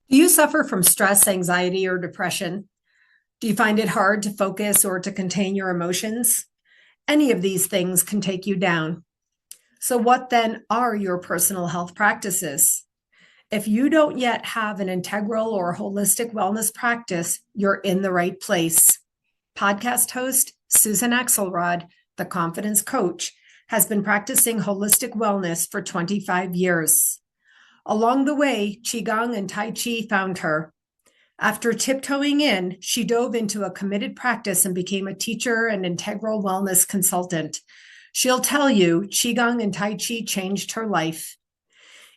Do you suffer from stress, anxiety, or depression? Do you find it hard to focus or to contain your emotions? Any of these things can take you down. So, what then are your personal health practices? If you don't yet have an integral or holistic wellness practice, you're in the right place. Podcast host Susan Axelrod, the confidence coach, has been practicing holistic wellness for 25 years. Along the way, Qigong and Tai Chi found her. After tiptoeing in, she dove into a committed practice and became a teacher and integral wellness consultant. She'll tell you Qigong and Tai Chi changed her life.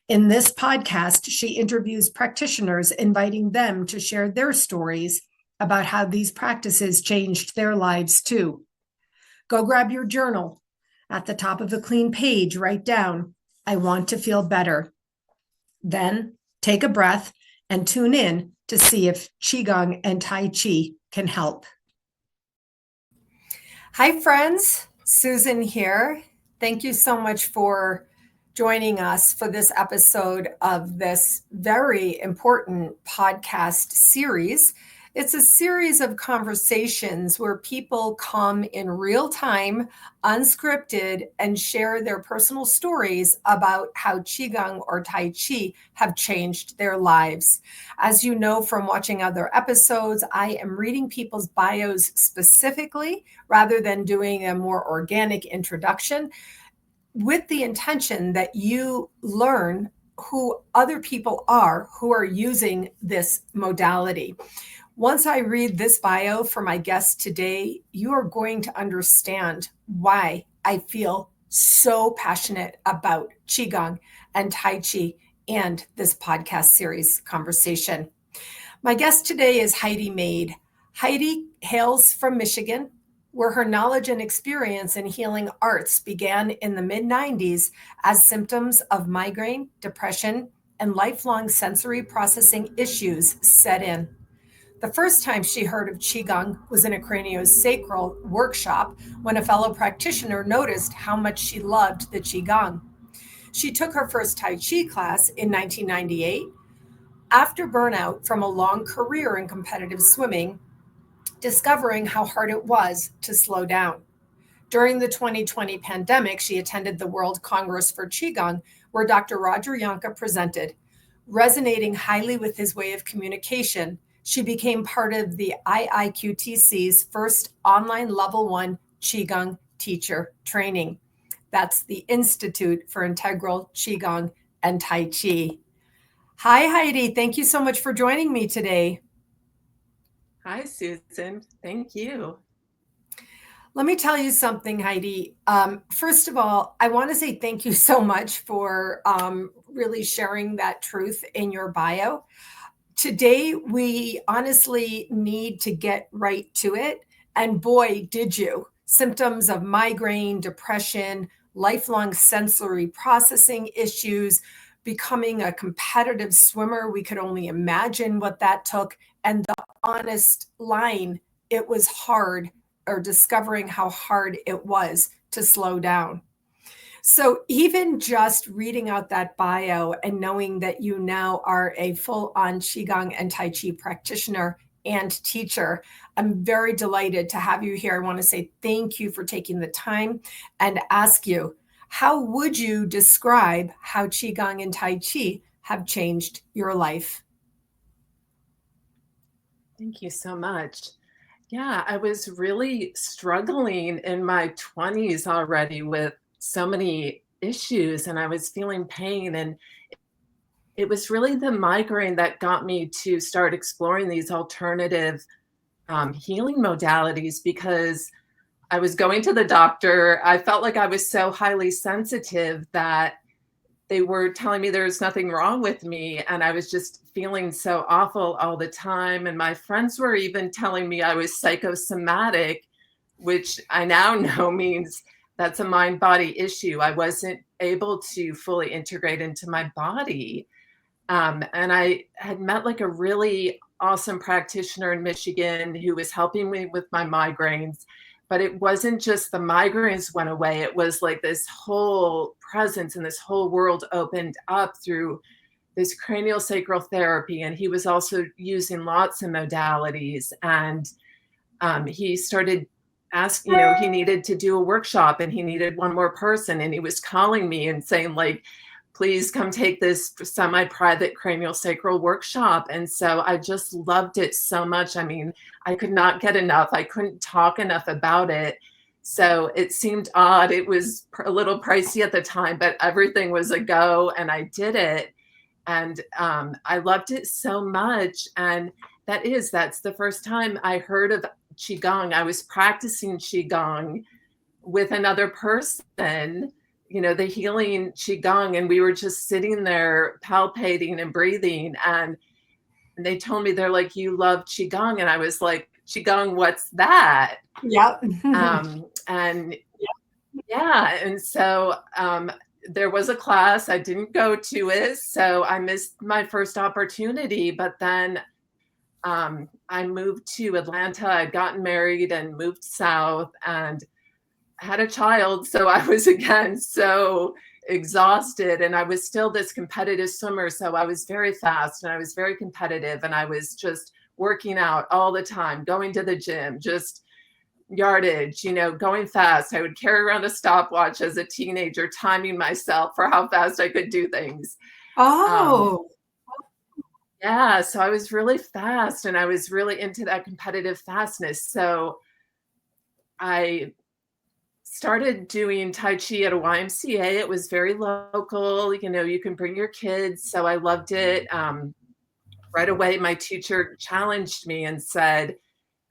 In this podcast, she interviews practitioners, inviting them to share their stories about how these practices changed their lives too. Go grab your journal. At the top of a clean page, write down, "I want to feel better." Then take a breath and tune in to see if Qigong and Tai Chi can help. Hi, friends. Susan here. Thank you so much for joining us for this episode of this very important podcast series. It's a series of conversations where people come in real time, unscripted, and share their personal stories about how Qigong or Tai Chi have changed their lives. As you know from watching other episodes, I am reading people's bios specifically rather than doing a more organic introduction, with the intention that you learn who other people are who are using this modality. Once I read this bio for my guest today, you are going to understand why I feel so passionate about Qigong and Tai Chi and this podcast series conversation. My guest today is Heidi Made. Heidi hails from Michigan, where her knowledge and experience in healing arts began in the mid-90s as symptoms of migraine, depression, and lifelong sensory processing issues set in. The first time she heard of Qigong was in a craniosacral workshop when a fellow practitioner noticed how much she loved the Qigong. She took her first Tai Chi class in 1998. After burnout from a long career in competitive swimming, discovering how hard it was to slow down. During the 2020 pandemic, she attended the World Congress for Qigong, where Dr. Roger Jankhe presented. Resonating highly with his way of communication, she became part of the IIQTC's first online level 1 Qigong teacher training. That's the Institute for Integral Qigong and Tai Chi. Hi, Heidi. Thank you so much for joining me today. Hi, Susan. Thank you. Let me tell you something, Heidi. First of all, I want to say thank you so much for really sharing that truth in your bio. Today, we honestly need to get right to it. And boy, did you. Symptoms of migraine, depression, lifelong sensory processing issues, becoming a competitive swimmer. We could only imagine what that took. And the honest line, it was hard, or discovering how hard it was to slow down. So even just reading out that bio and knowing that you now are a full-on Qigong and Tai Chi practitioner and teacher, I'm very delighted to have you here. I want to say thank you for taking the time and ask you, how would you describe how Qigong and Tai Chi have changed your life? Thank you so much. Yeah, I was really struggling in my 20s already with so many issues, and I was feeling pain. And it was really the migraine that got me to start exploring these alternative healing modalities, because I was going to the doctor. I felt like I was so highly sensitive that they were telling me there was nothing wrong with me, and I was just feeling so awful all the time. And my friends were even telling me I was psychosomatic, which I now know means that's a mind-body issue. I wasn't able to fully integrate into my body. And I had met like a really awesome practitioner in Michigan who was helping me with my migraines. But it wasn't just the migraines went away. It was like this whole presence and this whole world opened up through this craniosacral therapy, and he was also using lots of modalities. And he started asking, he needed to do a workshop and he needed one more person. And he was calling me and saying, like, please come take this semi-private craniosacral workshop. And so I just loved it so much. I mean, I could not get enough. I couldn't talk enough about it. So it seemed odd. It was a little pricey at the time, but everything was a go and I did it. And I loved it so much. And that's the first time I heard of Qigong. I was practicing Qigong with another person, the healing Qigong, and we were just sitting there palpating and breathing. And they told me, they're like, you love Qigong. And I was like, Qigong, what's that? Yep. And yeah. And so there was a class. I didn't go to it. So I missed my first opportunity. But then I moved to Atlanta. I'd gotten married and moved south and had a child. So I was again so exhausted, and I was still this competitive swimmer. So I was very fast and I was very competitive, and I was just working out all the time, going to the gym, just yardage, going fast. I would carry around a stopwatch as a teenager, timing myself for how fast I could do things. Oh. Yeah, so I was really fast and I was really into that competitive fastness. So I started doing Tai Chi at a YMCA. It was very local. You can bring your kids. So I loved it. Right away, my teacher challenged me and said,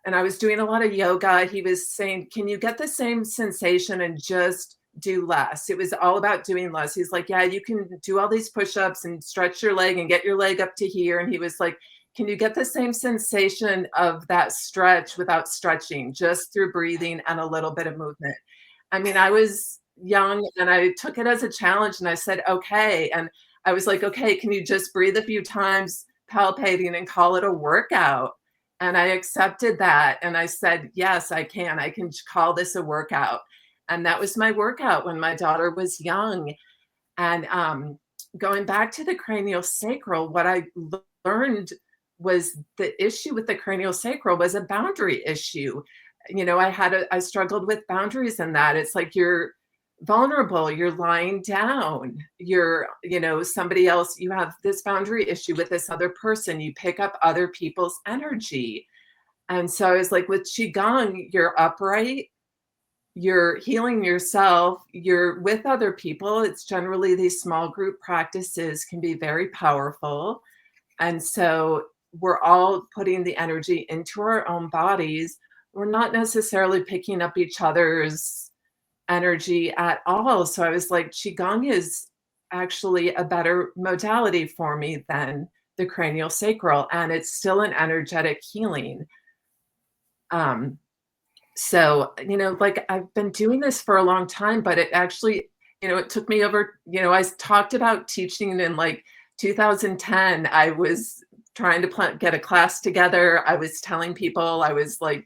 and I was doing a lot of yoga. He was saying, can you get the same sensation and just do less? It was all about doing less. He's like, yeah, you can do all these push-ups and stretch your leg and get your leg up to here. And he was like, can you get the same sensation of that stretch without stretching, just through breathing and a little bit of movement? I mean, I was young and I took it as a challenge and I said, okay. And I was like, okay, can you just breathe a few times, palpating, and call it a workout? And I accepted that. And I said, yes, I can. I can call this a workout. And that was my workout when my daughter was young. And going back to the craniosacral, what I learned was the issue with the craniosacral was a boundary issue. I struggled with boundaries in that. It's like you're vulnerable, you're lying down, you're, somebody else, you have this boundary issue with this other person, you pick up other people's energy. And so I was like, with Qigong, you're upright, you're healing yourself, you're with other people. It's generally these small group practices can be very powerful. And so we're all putting the energy into our own bodies. We're not necessarily picking up each other's energy at all. So I was like, Qigong is actually a better modality for me than the craniosacral, and it's still an energetic healing. So, like I've been doing this for a long time, but it actually, it took me over, I talked about teaching in like 2010. I was trying to get a class together. I was telling people, I was like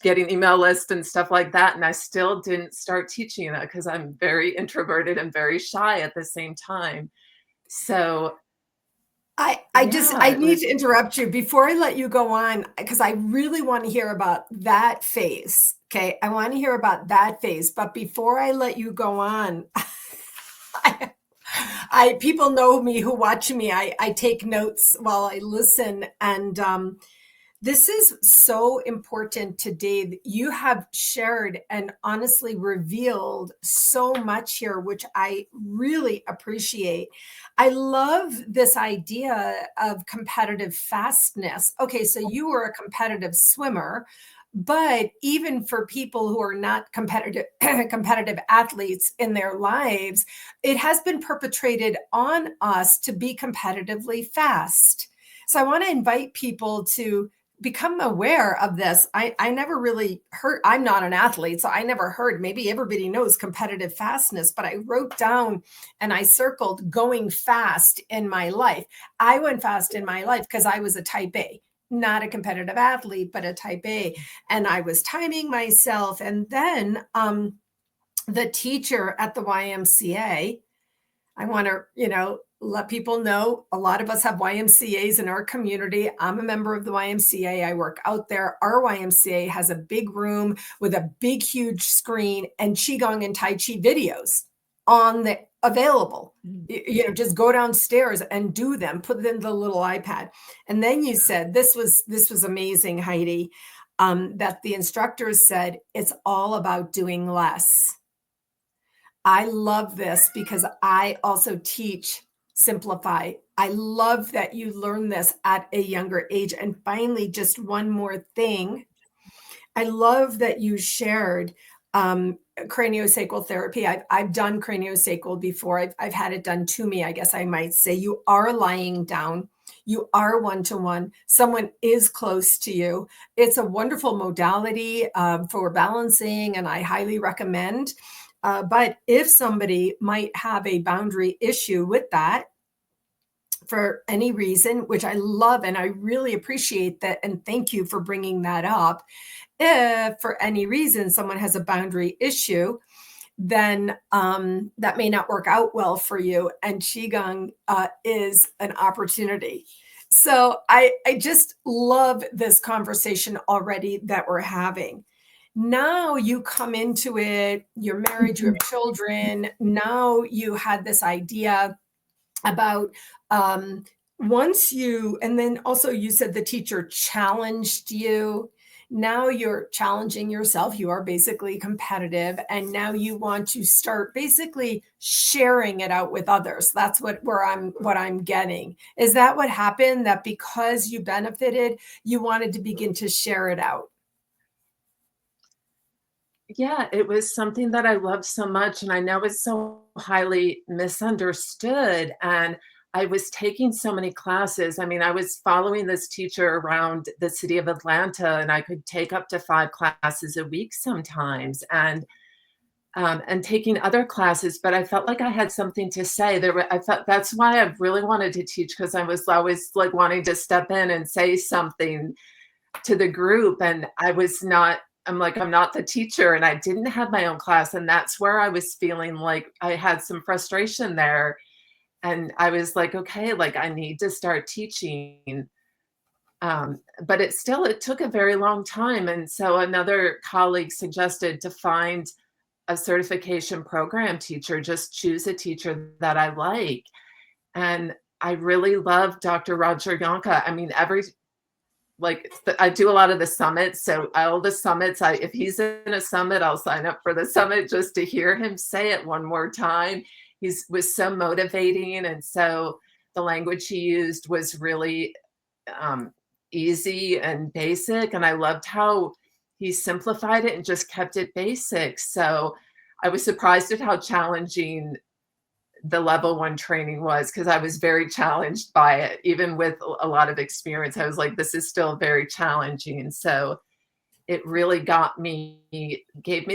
getting email lists and stuff like that. And I still didn't start teaching it because I'm very introverted and very shy at the same time. So I need to interrupt you before I let you go on, because I really want to hear about that phase. Okay. I want to hear about that phase. But before I let you go on, people know me who watch me. I take notes while I listen. And this is so important today that you have shared and honestly revealed so much here, which I really appreciate. I love this idea of competitive fastness. Okay, so you were a competitive swimmer, but even for people who are not competitive athletes in their lives, it has been perpetrated on us to be competitively fast. So I want to invite people to become aware of this. I never really heard, I'm not an athlete, so I never heard, maybe everybody knows competitive fastness, but I wrote down and I circled going fast in my life. I went fast in my life because I was a type A, not a competitive athlete, but a type A. And I was timing myself. And then the teacher at the YMCA I want to, let people know a lot of us have YMCAs in our community. I'm a member of the YMCA. I work out there. Our YMCA has a big room with a big, huge screen and Qigong and Tai Chi videos on the available. Just go downstairs and do them, put them in the little iPad. And then you said, this was amazing, Heidi, that the instructors said, it's all about doing less. I love this because I also teach Simplify. I love that you learn this at a younger age. And finally, just one more thing. I love that you shared craniosacral therapy. I've done craniosacral before. I've had it done to me, I guess I might say. You are lying down. You are one-to-one. Someone is close to you. It's a wonderful modality for balancing, and I highly recommend. But if somebody might have a boundary issue with that for any reason, which I love and I really appreciate that, and thank you for bringing that up. If for any reason someone has a boundary issue, then that may not work out well for you. And Qigong is an opportunity. So I just love this conversation already that we're having. Now you come into it, you're married, you have children. Now you had this idea about and then also you said the teacher challenged you. Now you're challenging yourself. You are basically competitive. And now you want to start basically sharing it out with others. That's what I'm getting. Is that what happened? That because you benefited, you wanted to begin to share it out? Yeah, it was something that I loved so much, and I know it's so highly misunderstood. And I was taking so many classes. I mean, I was following this teacher around the city of Atlanta, and I could take up to 5 classes a week sometimes, and taking other classes. But I felt like I had something to say. I felt that's why I really wanted to teach, because I was always like wanting to step in and say something to the group, and I'm like, I'm not the teacher, and I didn't have my own class, and that's where I was feeling like I had some frustration there. And I was like, okay, like I need to start teaching. But it took a very long time. And so another colleague suggested to find a certification program teacher, just choose a teacher that I like. And I really love Dr. Roger Jankhe. I mean, I do a lot of the summits. So all the summits, if he's in a summit, I'll sign up for the summit just to hear him say it one more time. Was so motivating. And so the language he used was really easy and basic. And I loved how he simplified it and just kept it basic. So I was surprised at how challenging the level 1 training was, because I was very challenged by it. Even with a lot of experience, I was like, this is still very challenging. So it really gave me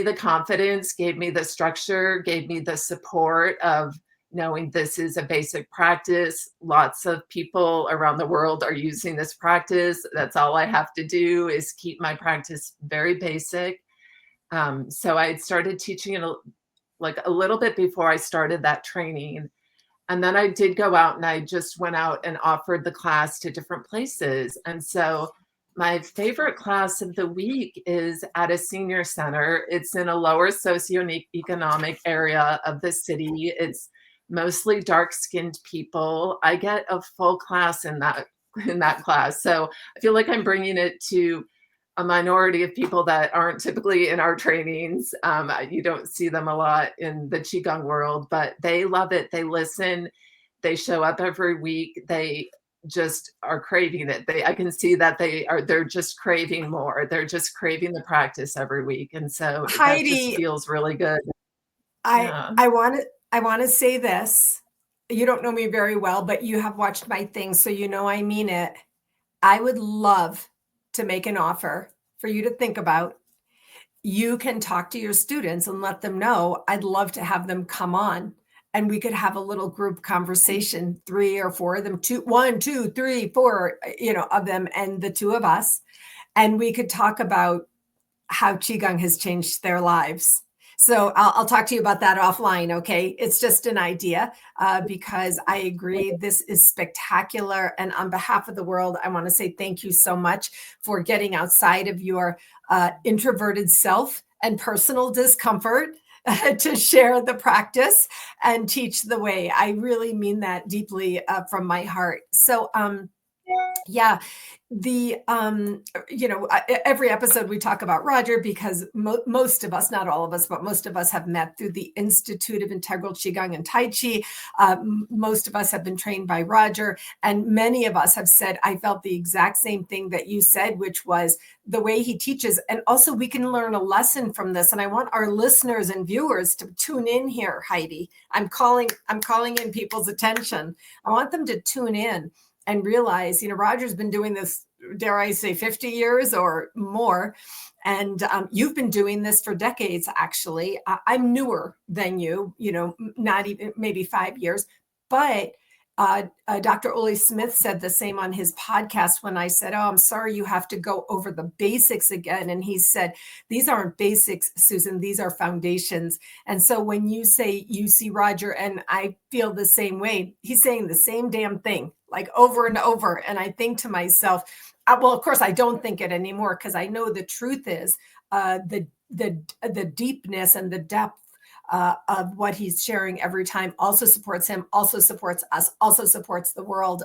the confidence, gave me the structure, gave me the support of knowing this is a basic practice. Lots of people around the world are using this practice. That's all I have to do is keep my practice very basic. So I had started teaching it like a little bit before I started that training. And then I did go out, and I just went out and offered the class to different places. And so my favorite class of the week is at a senior center. It's in a lower socioeconomic area of the city. It's mostly dark-skinned people. I get a full class in that class. So I feel like I'm bringing it to a minority of people that aren't typically in our trainings. You don't see them a lot in the Qigong world, but they love it. They listen. They show up every week. They just are craving it. I can see that they're just craving more. They're just craving the practice every week. And so that just Heidi, feels really good. I Yeah. want to say this. You don't know me very well, but you have watched my things, so you know I mean it. I would love to make an offer for you to think about. You can talk to your students and let them know I'd love to have them come on, and we could have a little group conversation, 3 or 4 of them, 1, 2, 3, 4, of them, and the 2 of us. And we could talk about how Qigong has changed their lives. So I'll talk to you about that offline, okay? It's just an idea because I agree this is spectacular. And on behalf of the world, I want to say thank you so much for getting outside of your introverted self and personal discomfort to share the practice and teach the way. I really mean that deeply from my heart. So, yeah, the every episode we talk about Roger because most of us, not all of us, but most of us have met through the Institute of Integral Qigong and Tai Chi. Most of us have been trained by Roger, and many of us have said, I felt the exact same thing that you said, which was the way he teaches. And also we can learn a lesson from this. And I want our listeners and viewers to tune in here, Heidi. I'm calling in people's attention. I want them to tune in and realize, Roger's been doing this, dare I say, 50 years or more. And you've been doing this for decades, actually. I'm newer than you, not even maybe 5 years. But Dr. Ole Smith said the same on his podcast when I said, oh, I'm sorry, you have to go over the basics again. And he said, these aren't basics, Susan, these are foundations. And so when you say you see Roger, and I feel the same way, he's saying the same damn thing, like over and over. And I think to myself, well, of course, I don't think it anymore because I know the truth is the deepness and the depth of what he's sharing every time also supports him, also supports us, also supports the world.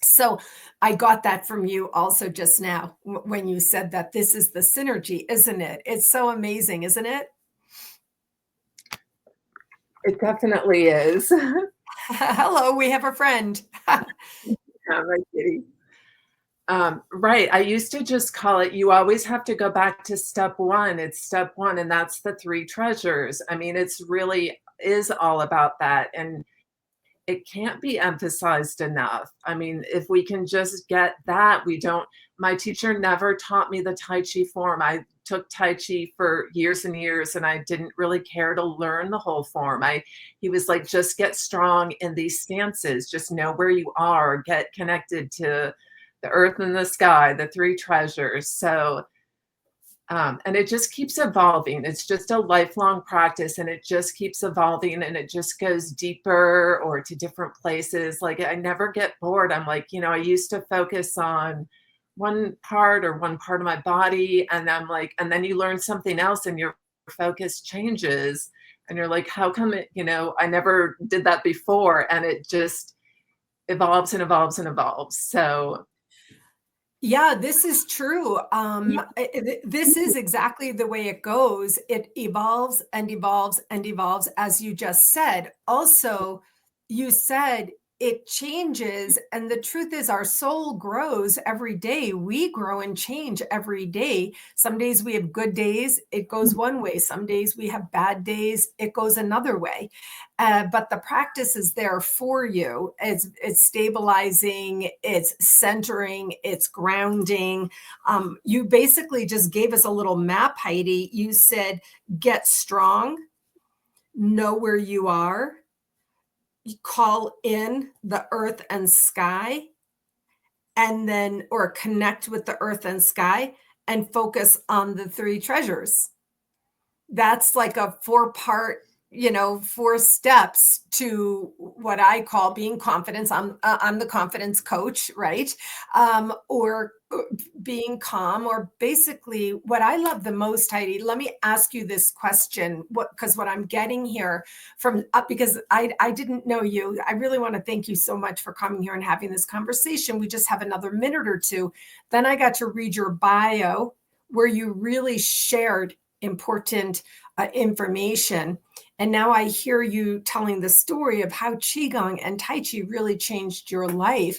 So I got that from you also just now when you said that this is the synergy, isn't it? It's so amazing, isn't it? It definitely is. Hello, we have a friend. Yeah, my kitty. Right. I used to just call it, you always have to go back to step one. It's step one, and that's the three treasures. I mean, it's really is all about that. And it can't be emphasized enough. I mean, if we can just get that, my teacher never taught me the Tai Chi form. I took Tai Chi for years and years, and I didn't really care to learn the whole form. He was like, just get strong in these stances, just know where you are, get connected to the earth and the sky, the three treasures. So, and it just keeps evolving. It's just a lifelong practice, and it just keeps evolving, and it just goes deeper or to different places. Like I never get bored. I'm like, I used to focus on one part of my body, and I'm like, and then you learn something else and your focus changes, and you're like, how come I never did that before? And it just evolves and evolves and evolves. So yeah, this is true. This is exactly the way it goes. It evolves and evolves and evolves, as you just said. Also, you said it changes. And the truth is, our soul grows every day. We grow and change every day. Some days we have good days, it goes one way. Some days we have bad days, it goes another way. But the practice is there for you. It's stabilizing, it's centering, it's grounding. You basically just gave us a little map, Heidi. You said, get strong, know where you are, call in the earth and sky, and then, or connect with the earth and sky and focus on the three treasures. That's like a 4-part, 4 steps to what I call being confidence. I'm the confidence coach, right? Or being calm, or basically what I love the most, Heidi. Let me ask you this question, because what I'm getting here from, because I didn't know you. I really want to thank you so much for coming here and having this conversation. We just have another minute or two. Then I got to read your bio where you really shared important information. And now I hear you telling the story of how Qigong and Tai Chi really changed your life.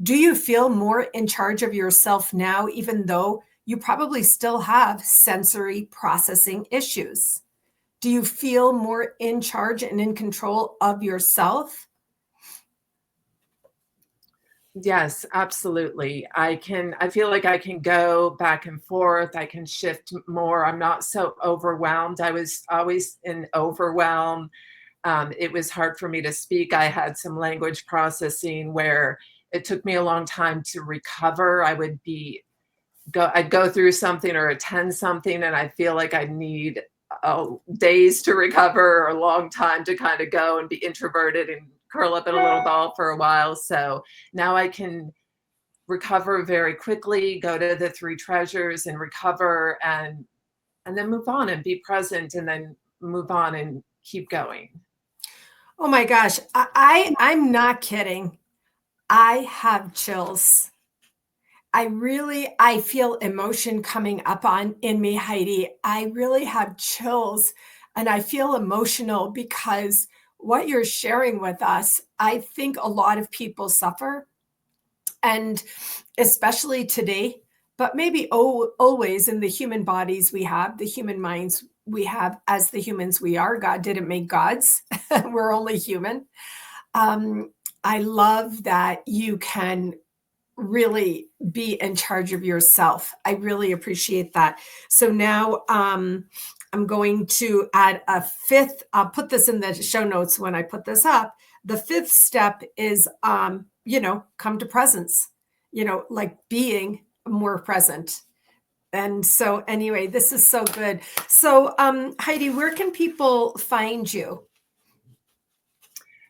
Do you feel more in charge of yourself now, even though you probably still have sensory processing issues? Do you feel more in charge and in control of yourself? yes, absolutely. I feel like I can go back and forth. I can shift more. I'm not so overwhelmed. I was always in overwhelm. It was hard for me to speak. I had some language processing where it took me a long time to recover. I'd go through something or attend something, and I feel like I need days to recover or a long time to kind of go and be introverted and curl up in a little ball for a while. So now I can recover very quickly, go to the three treasures and recover and then move on and be present and then move on and keep going. Oh my gosh, I'm not kidding. I have chills. I feel emotion coming up on in me, Heidi. I really have chills and I feel emotional because what you're sharing with us, I think a lot of people suffer, and especially today, but maybe always in the human bodies we have, the human minds we have, as the humans we are. God didn't make gods. We're only human. I love that you can really be in charge of yourself. I really appreciate that. So now I'm going to add a fifth. I'll put this in the show notes when I put this up. The fifth step is, come to presence, like being more present. And so anyway, this is so good. So Heidi, where can people find you?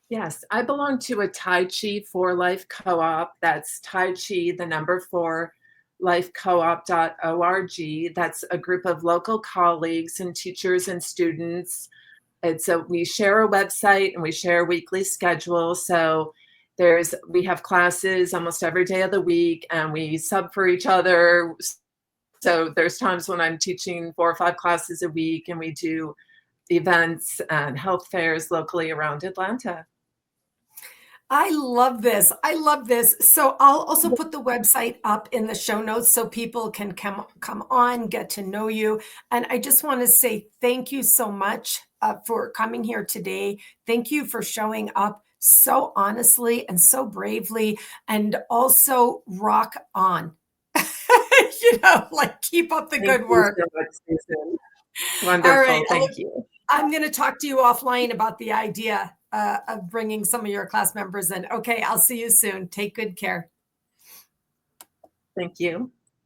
Yes, I belong to a Tai Chi for Life co-op. That's Tai Chi, the number 4, lifecoop.org. That's a group of local colleagues and teachers and students. We share a website and we share a weekly schedule. So we have classes almost every day of the week and we sub for each other. So there's times when I'm teaching 4 or 5 classes a week and we do events and health fairs locally around Atlanta. I love this. I love this. So I'll also put the website up in the show notes so people can come on, get to know you. And I just want to say thank you so much for coming here today. Thank you for showing up so honestly and so bravely, and also rock on. Keep up the good work. Thank you so much, Susan. Wonderful. All right. Thank you. I'm going to talk to you offline about the idea of bringing some of your class members in. Okay, I'll see you soon. Take good care. Thank you.